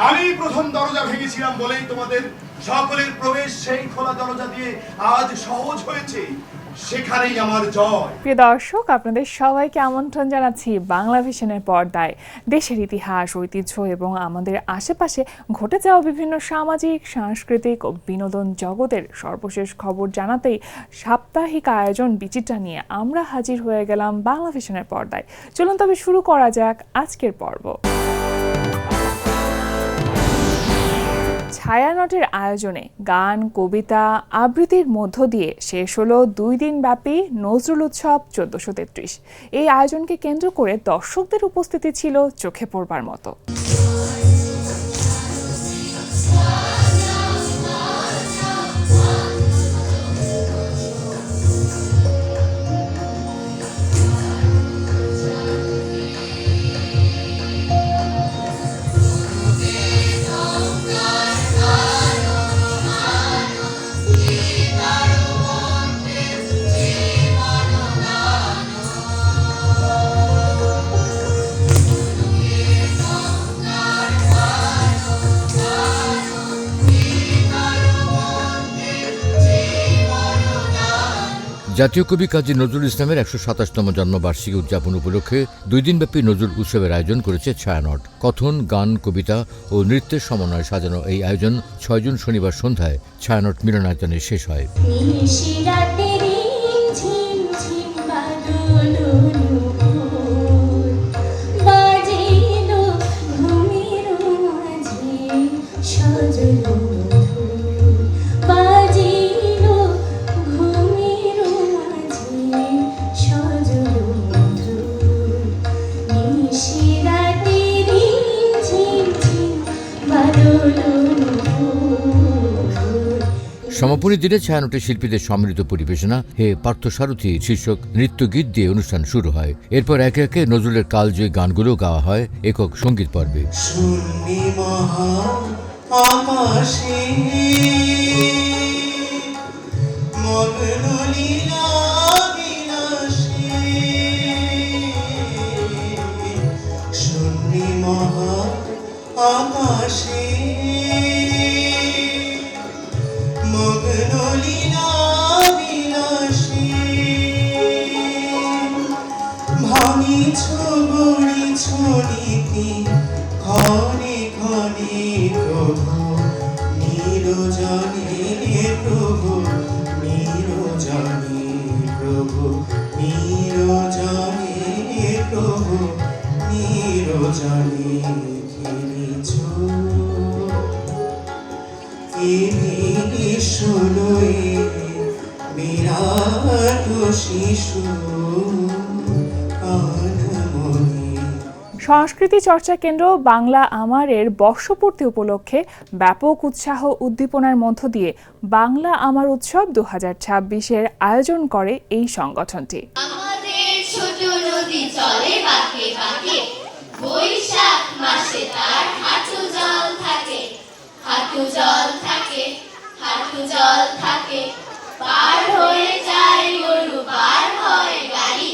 আমি প্রথম দরজা ভেঙেছিলাম বলেই তোমাদের সকলের প্রবেশ সেই খোলা দরজা দিয়ে আজ সহজ হয়েছে। সেখানেই আমার জয়। প্রিয় দর্শক, আপনাদের সবাইকে আমন্ত্রণ জানাচ্ছি বাংলা ভিশনের পর্দায় দেশের ইতিহাস, ঐতিহ্য এবং আমাদের আশেপাশে ঘটে যাওয়া বিভিন্ন সামাজিক, সাংস্কৃতিক ও বিনোদন জগতের সর্বশেষ খবর জানাতেই সাপ্তাহিক আয়োজন বিচিত্রা নিয়ে আমরা হাজির হয়ে গেলাম বাংলা ভিশনের পর্দায়। চলুন তবে শুরু করা যাক আজকের পর্ব। ছায়ানটের আয়োজনে গান, কবিতা, আবৃত্তির মধ্য দিয়ে শেষ হলো 2 দিন ব্যাপী নজরুল উৎসব 1433। এই আয়োজনকে কেন্দ্র করে দর্শকদের উপস্থিতি ছিল চোখে পড়বার মতো। জাতীয় কবি কাজী নজরুল ইসলামের 127তম জন্মবার্ষিকী উদযাপন উপলক্ষে 2 দিনব্যাপী নজরুল উৎসবের আয়োজন করেছে ছায়ানট। কথন, গান, কবিতা ও নৃত্যের সমন্বয়ে সাজানো এই আয়োজন 6 জুন শনিবার সন্ধ্যায় ছায়ানট মিলনায়তনে শেষ হয়। সমাপনী দিনে ছায়ানটের শিল্পীদের সম্মিলিত পরিবেশনা হে পার্থসারথী শীর্ষক নৃত্যগীত দিয়ে অনুষ্ঠান শুরু হয়। এরপর একে একে নজরুলের কালজয়ী গানগুলো গাওয়া হয় একক সঙ্গীত পর্বে। সংস্কৃতি চর্চা কেন্দ্র বাংলা আমারের বর্ষপূর্তি উপলক্ষে ব্যাপক উৎসাহ উদ্দীপনার মধ্য দিয়ে বাংলা আমার উৎসব 2026-এর আয়োজন করে এই সংগঠনটি। আমাদের ছোট নদী চলে বাঁকে বাঁকে, বৈশাখ মাসে তার হাঁটু জল থাকে, হাঁটু জল থাকে, হাঁটু জল থাকে, পার হয়ে যায় গরু, পার হয় গাড়ি,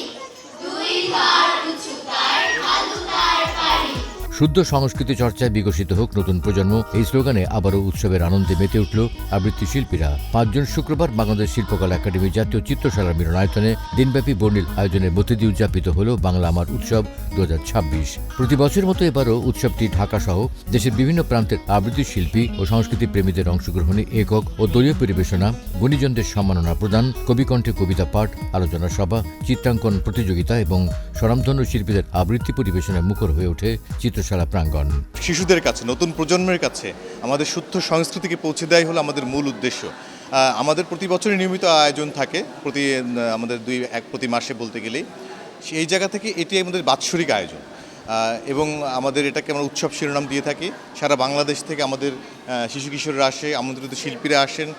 2 ধার উঁচু তার ঢালু তার পাড়ি। শুদ্ধ সংস্কৃতি চর্চায় বিকশিত হোক নতুন প্রজন্ম, এই স্লোগানে আবারও উৎসবের আনন্দে মেতে উঠল আবৃত্তি শিল্পীরা। 5 জুন শুক্রবার বাংলাদেশ শিল্পকলা একাডেমি জাতীয় চিত্রশালার মিলনায়তনে দিনব্যাপী বর্ণিল আয়োজনের মধ্যে দিয়ে উদযাপিত হল বাংলা আমার উৎসব 2026। প্রতি বছরের মতো এবারও উৎসবটি ঢাকা সহ দেশের বিভিন্ন প্রান্তের আবৃত্তি শিল্পী ও সংস্কৃতি প্রেমীদের অংশগ্রহণে একক ও দলীয় পরিবেশনা, গুণীজনদের সম্মাননা প্রদান, কবিকণ্ঠে কবিতা পাঠ, আলোচনা সভা, চিত্রাঙ্কন প্রতিযোগিতা এবং স্বনামধন্য শিল্পীদের আবৃত্তি পরিবেশনায় মুখর হয়ে ওঠে চিত্রশালা প্রাঙ্গণ। শিশুদের কাছে, নতুন প্রজন্মের কাছে আমাদের শুদ্ধ সংস্কৃতিকে পৌঁছে দেওয়াই হলো আমাদের মূল উদ্দেশ্য। আমাদের প্রতি বছরই নিয়মিত আয়োজন থাকে, আমাদের প্রতি মাসে বলতে গেলেই। সেই জায়গা থেকে এটি আমাদের বাৎসরিক আয়োজন এবং আমাদের এটাকে আমরা উৎসব শিরোনাম দিয়ে থাকি। সারা বাংলাদেশ থেকে আমাদের শিশু কিশোররা আসে, আমন্ত্রিত শিল্পীরা আসেন।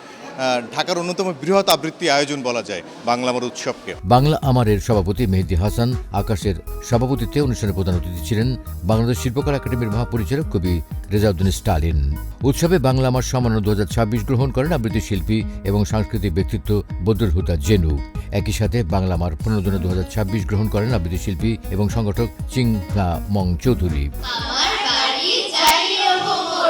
ঢাকার অন্যতম বৃহৎ আবৃত্তি আয়োজন বলা যায় বাংলা আমার উৎসবকে। বাংলা আমারের সভাপতি মেহেদী হাসান আকাশের সভাপতিত্বে অনুষ্ঠানে প্রধান অতিথি ছিলেন বাংলাদেশ শিল্পকলা একাডেমির মহাপরিচালক কবি রেজাউদ্দিন স্টালিন। উৎসবে বাংলা আমার সম্মাননা 2026 গ্রহণ করেন আবৃত্তি শিল্পী এবং সাংস্কৃতিক ব্যক্তিত্ব বদরুল হুদা জেনু। একই সাথে বাংলা আমার প্রণোদনা 2026 গ্রহণ করেন আবৃত্তি শিল্পী এবং সংগঠক চিংলা মং চৌধুরী। আমার বাড়ি যাইও ভ্রমণ,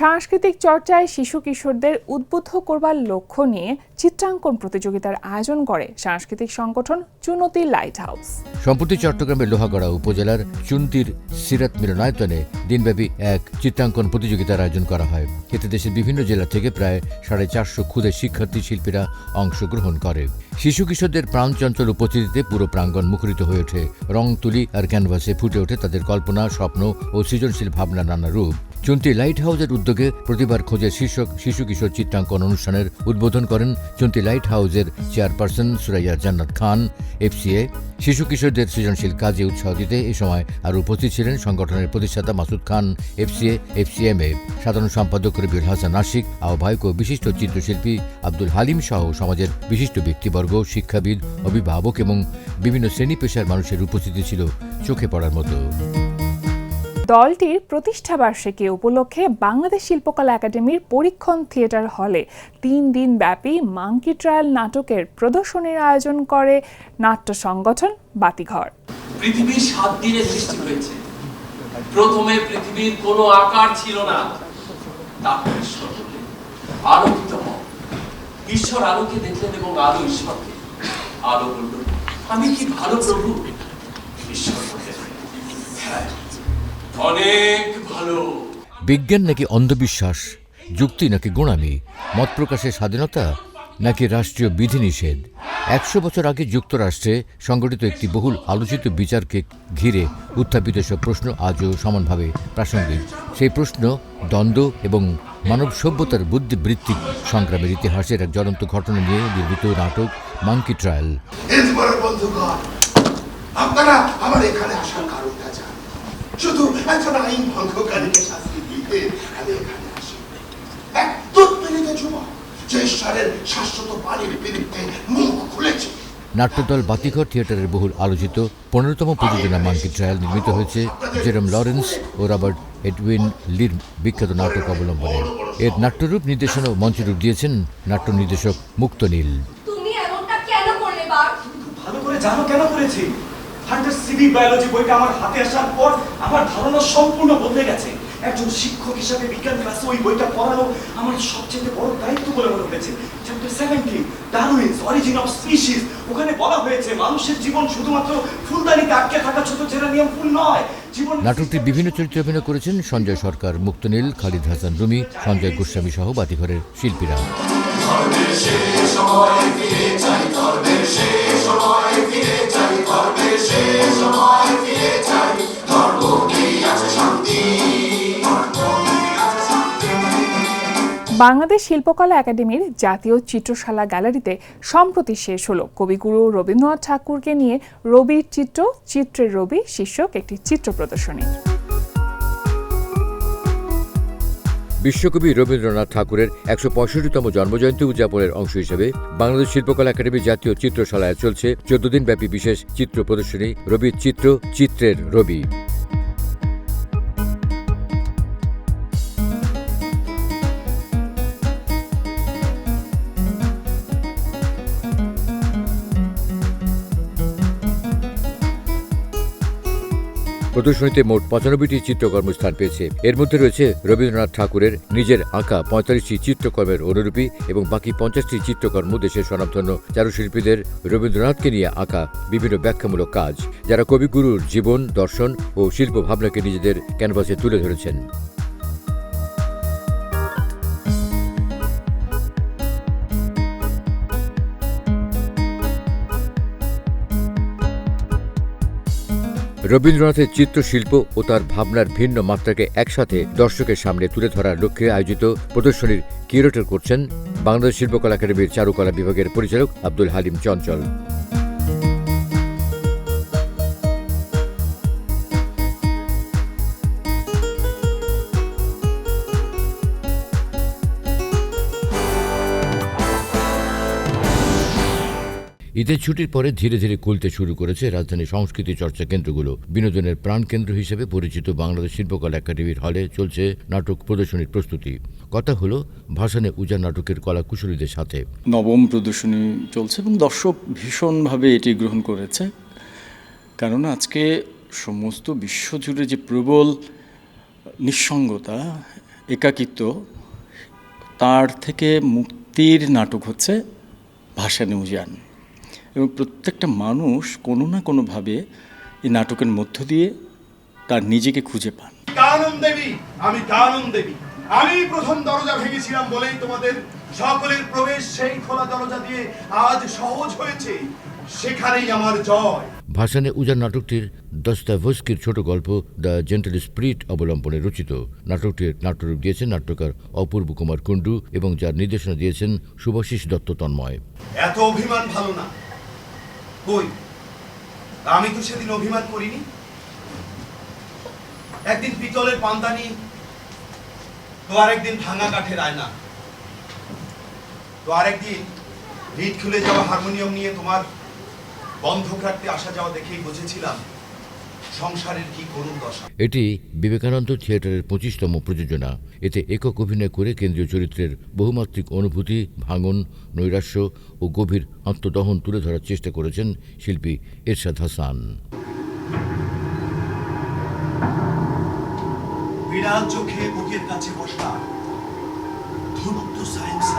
সাংস্কৃতিক চর্চায় শিশু কিশোরদের উদ্বুদ্ধ করবার লক্ষ্য নিয়ে চিত্রাঙ্কন প্রতিযোগিতার আয়োজন করে সাংস্কৃতিক সংগঠন চুনতি লাইট হাউস। সম্প্রতি চট্টগ্রামের লোহাগড়া উপজেলার চুনতির সিরাত মিলনায়তনে দিনব্যাপী এক চিত্রাঙ্কন প্রতিযোগিতার আয়োজন করা হয়। এতে দেশের বিভিন্ন জেলা থেকে প্রায় 450 ক্ষুদে শিক্ষার্থী শিল্পীরা অংশগ্রহণ করে। শিশু কিশোরদের প্রাণচঞ্চল উপস্থিতিতে পুরো প্রাঙ্গণ মুখরিত হয়ে ওঠে। রং তুলি আর ক্যানভাসে ফুটে ওঠে তাদের কল্পনা, স্বপ্ন ও সৃজনশীল ভাবনার নানা রূপ। চুনতি লাইট হাউসের উদ্যোগে প্রতিবার খোঁজের শীর্ষক শিশু কিশোর চিত্রাঙ্কন অনুষ্ঠানের উদ্বোধন করেন চুনতি লাইট হাউসের চেয়ারপারসন সুরাইয়া জান্নাত খান, এফসিএ। শিশু কিশোরদের সৃজনশীল কাজে উৎসাহ দিতে এ সময় আরও উপস্থিত ছিলেন সংগঠনের প্রতিষ্ঠাতা মাসুদ খান, এফসিএ, এফসিএমএ সাধারণ সম্পাদক রবিউল হাসান আশিক, আহ্বায়ক ও বিশিষ্ট চিত্রশিল্পী আব্দুল হালিম সহ সমাজের বিশিষ্ট ব্যক্তিবর্গ, শিক্ষাবিদ, অভিভাবক এবং বিভিন্ন শ্রেণী পেশার মানুষের উপস্থিতি ছিল চোখে পড়ার মতো। দলটির প্রতিষ্ঠাবার্ষিকী উপলক্ষে বাংলাদেশ শিল্পকলা একাডেমির পরীক্ষণ থিয়েটার হলে 3 দিন ব্যাপী মাঙ্কি ট্রায়াল নাটকের প্রদর্শনীর আয়োজন করে নাট্য সংগঠন বাতিঘর। পৃথিবী 7 দিনে সৃষ্টি হয়েছে। প্রথমে পৃথিবীর কোনো আকার ছিল না, তারপর ঈশ্বর বললেন আলোকিত হও। ঈশ্বর আলোকে দেখলেন এবং আলো ঈশ্বরকে। আলো বলল আমি কি ভালো প্রভু। ঈশ্বর বললেন হ্যাঁ, অনেক ভালো। বিজ্ঞান নাকি অন্ধবিশ্বাস, যুক্তি নাকি গোঁড়ামি, মত প্রকাশের স্বাধীনতা নাকি রাষ্ট্রীয় বিধিনিষেধ? 100 বছর আগে যুক্তরাষ্ট্রে সংগঠিত একটি বহুল আলোচিত বিচারকে ঘিরে উত্থাপিত সব প্রশ্ন আজও সমানভাবে প্রাসঙ্গিক। সেই প্রশ্ন, দ্বন্দ্ব এবং মানব সভ্যতার বুদ্ধিবৃত্তিক সংগ্রামের ইতিহাসের এক জ্বলন্ত ঘটনা নিয়ে নির্মিত নাটক মাঙ্কি ট্রায়াল। আপনারা আমার এখানে আসার কারণটা জানেন, শুধু একজন আইন ভঙ্গকারীকে শাস্তি দিতে আমি এখানে আসি। এক দুধপীড়িত যুবক যে ঈশ্বরের শাশ্বত বাণীর বিরুদ্ধে মুখ খুলেছে। নাট্যদল বাতিঘর থিয়েটারের বহুল আলোচিত 15তম প্রযোজনা মাঙ্কি ট্রায়াল নির্মিত হয়েছে জেরম লরেন্স ও রবার্ট এডউইন লির বিখ্যাত নাটক অবলম্বনে। এর নাট্যরূপ নির্দেশনা ও মঞ্চরূপ দিয়েছেন নাট্য নির্দেশক মুক্ত নীল। তুমি এমনটা কেন করলে বাপ? ভালো করে জানো কেন করেছি। হান্টার সিভিক বায়োলজি বইটা আমার হাতে আসার পর আমার ধারণা সম্পূর্ণ বদলে গেছে। একজন শিক্ষক হিসাবে বিজ্ঞান ক্লাসে ওই বইটা পড়ানো আমার সবচেয়ে বড় দায়িত্ব বলে মনে হয়েছে। Chapter 17 Darwin's origin of species, ওখানে বলা হয়েছে মানুষের জীবন শুধুমাত্র ফুলদানিতে আটকে থাকা ছোট জেরানিয়াম ফুল নয়। নাটকটির বিভিন্ন চরিত্রে অভিনয় করেছেন সঞ্জয় সরকার, মুক্ত নীল, খালিদ হাসান রুমি, সঞ্জয় গোস্বামী সহ বাতিঘরের শিল্পীরা। বাংলাদেশ শিল্পকলা একাডেমির জাতীয় চিত্রশালা গ্যালারিতে সম্প্রতি শেষ হলো কবিগুরু রবীন্দ্রনাথ ঠাকুরকে নিয়ে রবির চিত্র, চিত্রের রবি শীর্ষক একটি চিত্র প্রদর্শনী। বিশ্বকবি রবীন্দ্রনাথ ঠাকুরের 165তম জন্মজয়ন্তী উদযাপনের অংশ হিসেবে বাংলাদেশ শিল্পকলা একাডেমি জাতীয় চিত্রশালায় চলছে 14 দিনব্যাপী বিশেষ চিত্র প্রদর্শনী রবির চিত্র, চিত্রের রবি। প্রদর্শনীতে মোট 95টি চিত্রকর্ম স্থান পেয়েছে। এর মধ্যে রয়েছে রবীন্দ্রনাথ ঠাকুরের নিজের আঁকা 45টি চিত্রকর্মের অনুরূপী এবং বাকি 50টি চিত্রকর্ম দেশের স্বনামধন্য চারুশিল্পীদের রবীন্দ্রনাথকে নিয়ে আঁকা বিভিন্ন ব্যাখ্যামূলক কাজ, যারা কবিগুরুর জীবন, দর্শন ও শিল্প ভাবনাকে নিজেদের ক্যানভাসে তুলে ধরেছেন। রবীন্দ্রনাথের চিত্রশিল্প ও তার ভাবনার ভিন্ন মাত্রাকে একসাথে দর্শকের সামনে তুলে ধরার লক্ষ্যে আয়োজিত প্রদর্শনীর কিউরেটর করছেন বাংলাদেশ শিল্পকলা একাডেমির চারুকলা বিভাগের পরিচালক আব্দুল হালিম চঞ্চল। ঈদের ছুটির পরে ধীরে ধীরে খুলতে শুরু করেছে রাজধানীর সংস্কৃতি চর্চা কেন্দ্রগুলো। বিনোদনের প্রাণকেন্দ্র হিসেবে পরিচিত বাংলাদেশ শিল্পকলা একাডেমির হলে চলছে নাটক প্রদর্শনীর প্রস্তুতি। কথা হলো ভাসানে উজান নাটকের কলাকুশলীদের সাথে। নবম প্রদর্শনী চলছে এবং দর্শক ভীষণভাবে এটি গ্রহণ করেছে, কারণ আজকে সমস্ত বিশ্বজুড়ে যে প্রবল নিঃসঙ্গতা একাকিত্ব, তার থেকে মুক্তির নাটক হচ্ছে ভাসানে উজান। এবং প্রত্যেকটা মানুষ কোনো না কোনোভাবে এই নাটকের মধ্য দিয়ে তার নিজেকে খুঁজে পান। কানন দেবী, আমি কানন দেবী, আমি প্রথম দরজা ভেঙেছিলাম বলেই তোমাদের সকলের প্রবেশ সেই খোলা দরজা দিয়ে আজ সহজ হয়েছে, সেখানেই আমার জয়। ভাসানে উজান নাটকটির দস্তাভস্কির ছোট গল্প দ্য জেন্টল স্পিরিট অবলম্বনে রচিত। নাটকটির নাট্যরূপ দিয়েছেন নাট্যকার অপূর্ব কুমার কুণ্ডু এবং যার নির্দেশনা দিয়েছেন শুভাশিস দত্ত তন্ময়। এত অভিমান ভালো না। কই, আমি তো সেদিন অভিমান করিনি। একদিন পিতলের পান্তানি, তো আরেকদিন ভাঙা কাঠের আয়না, তো আরেকদিন লিড খুলে যাওয়া হারমোনিয়াম নিয়ে তোমার বন্ধক রাখতে আসা যাওয়া দেখেই বুঝেছিলাম সংসারের কি করুণ দশা। এটি বিবেকানন্দ থিয়েটারের 25তম প্রযোজনা। এতে একক অভিনয় করে কেন্দ্রীয় চরিত্রের বহুমাত্রিক অনুভূতি, ভাঙন, নৈরাশ্য ও গভীর আত্মদহন তুলে ধরার চেষ্টা করেছেন শিল্পী এরশাদ হাসান। বিড়াল চোখে বুকের কাছে বসা ধূর্ত সায়েন্স।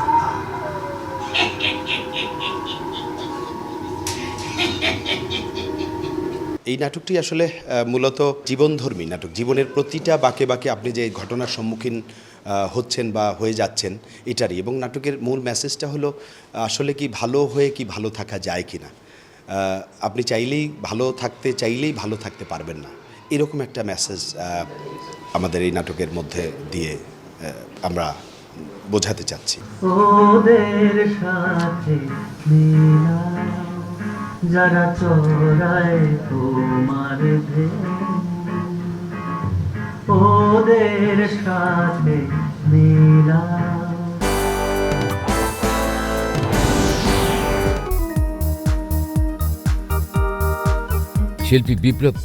এই নাটকটি আসলে মূলত জীবনধর্মী নাটক। জীবনের প্রতিটা বাঁকে বাঁকে আপনি যে ঘটনার সম্মুখীন হচ্ছেন বা হয়ে যাচ্ছেন এটারই। এবং নাটকের মূল মেসেজটা হলো আসলে কি ভালো হয়ে কি ভালো থাকা যায় কি না। আপনি চাইলেই ভালো থাকতে পারবেন না, এরকম একটা মেসেজ আমাদের এই নাটকের মধ্যে দিয়ে আমরা বোঝাতে চাচ্ছি। ওদের সাথে যারা চড়ায় তোমার ওদের সাথে মিলা। শিল্পী বিপ্লব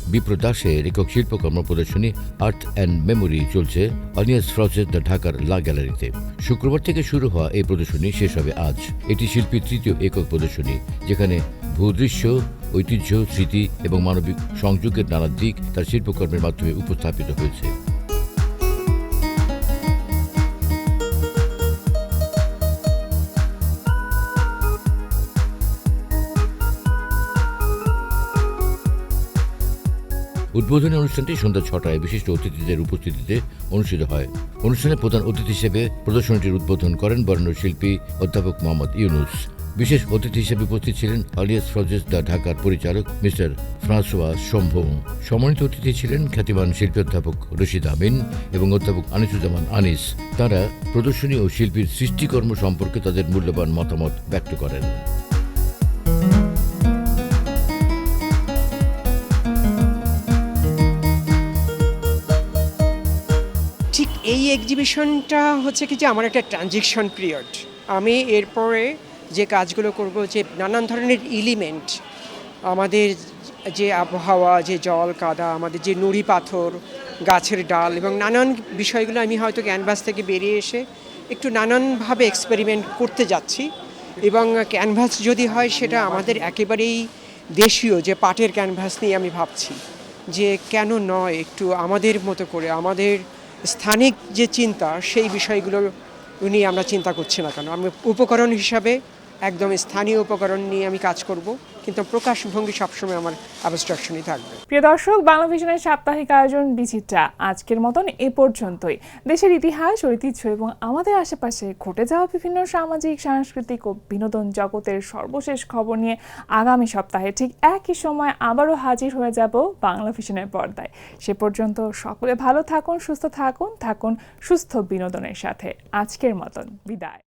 দাসের একক শিল্পকর্ম প্রদর্শনী আর্ট অ্যান্ড মেমোরি চলছে অনিয়াস ফ্রজের দ্য ঢাকার লা গ্যালারিতে। শুক্রবার থেকে শুরু হওয়া এই প্রদর্শনী শেষ হবে আজ। এটি শিল্পীর তৃতীয় একক প্রদর্শনী, যেখানে ভূদৃশ্য, ঐতিহ্য, স্মৃতি এবং মানবিক সংযোগের নানা দিক তার শিল্পকর্মের মাধ্যমে উপস্থাপিত হয়েছে। উদ্বোধনী অনুষ্ঠানটি সন্ধ্যা 6টায় বিশিষ্ট অতিথিদের উপস্থিতিতে অনুষ্ঠিত হয়। অনুষ্ঠানে প্রধান অতিথি হিসেবে প্রদর্শনীটির উদ্বোধন করেন বরেণ্য শিল্পী অধ্যাপক মোহাম্মদ ইউনুস। বিশেষ অতিথি হিসেবে উপস্থিত ছিলেন অনিয়াস ফ্রজেস দ্য ঢাকার পরিচালক মিস্টার ফ্রাঁসোয়া শম্ভু। সম্মানিত অতিথি ছিলেন খ্যাতিমান শিল্পী অধ্যাপক রশিদ আমিন এবং অধ্যাপক আনিসুজ্জামান আনিস। তারা প্রদর্শনী ও শিল্পীর সৃষ্টিকর্ম সম্পর্কে তাদের মূল্যবান মতামত ব্যক্ত করেন। ঠিক এই এক্সিবিশনটা হচ্ছে কি যে আমার একটা ট্রানজিশন পিরিয়ড। আমি এরপরে যে কাজগুলো করব, যে নানান ধরনের এলিমেন্ট, আমাদের যে আবহাওয়া, যে জল কাদা, আমাদের যে নুড়ি পাথর, গাছের ডাল এবং নানান বিষয়গুলো আমি হয়তো ক্যানভাস থেকে বেরিয়ে এসে একটু নানানভাবে এক্সপেরিমেন্ট করতে যাচ্ছি। এবং ক্যানভাস যদি হয় সেটা আমাদের একেবারেই দেশীয় যে পাটের ক্যানভাস নিয়ে আমি ভাবছি যে কেন নয় একটু আমাদের মতো করে, আমাদের স্থানিক যে চিন্তা সেই বিষয়গুলো নিয়ে আমরা চিন্তা করছি না কেন। আমি উপকরণ হিসাবে একদম স্থানীয় উপকরণ নিয়ে আমি কাজ করব, কিন্তু প্রকাশভঙ্গি সবসময় আমার অ্যাবস্ট্রাকশনই থাকবে। প্রিয় দর্শক, বাংলা ভিশনের সাপ্তাহিক আয়োজন বিচিত্রা আজকের মতন এ পর্যন্তই। দেশের ইতিহাস, ঐতিহ্য এবং আমাদের আশেপাশে ঘটে যাওয়া বিভিন্ন সামাজিক, সাংস্কৃতিক ও বিনোদন জগতের সর্বশেষ খবর নিয়ে আগামী সপ্তাহে ঠিক একই সময় আবারও হাজির হয়ে যাব বাংলা ভিশনের পর্দায়। সে পর্যন্ত সকলে ভালো থাকুন, সুস্থ থাকুন সুস্থ বিনোদনের সাথে। আজকের মতন বিদায়।